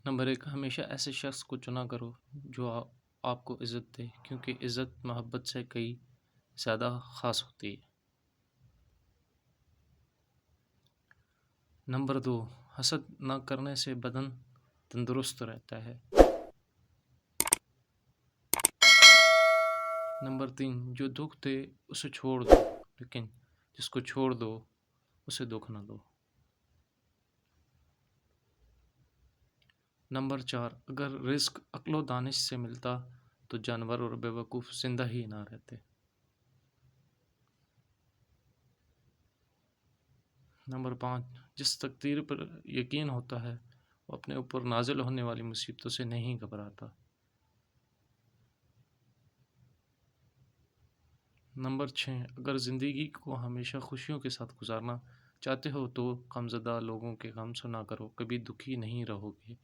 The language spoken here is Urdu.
نمبر 1، ہمیشہ ایسے شخص کو چنا کرو جو آپ کو عزت دے، کیونکہ عزت محبت سے کئی زیادہ خاص ہوتی ہے۔ نمبر 2، حسد نہ کرنے سے بدن تندرست رہتا ہے۔ نمبر 3، جو دکھ دے اسے چھوڑ دو، لیکن جس کو چھوڑ دو اسے دکھ نہ دو۔ نمبر 4، اگر رزق عقل و دانش سے ملتا تو جانور اور بیوقوف زندہ ہی نہ رہتے۔ نمبر 5، جس تقدیر پر یقین ہوتا ہے وہ اپنے اوپر نازل ہونے والی مصیبتوں سے نہیں گھبراتا۔ نمبر 6، اگر زندگی کو ہمیشہ خوشیوں کے ساتھ گزارنا چاہتے ہو تو غمزدہ لوگوں کے غم سنا کرو، کبھی دکھی نہیں رہو گے۔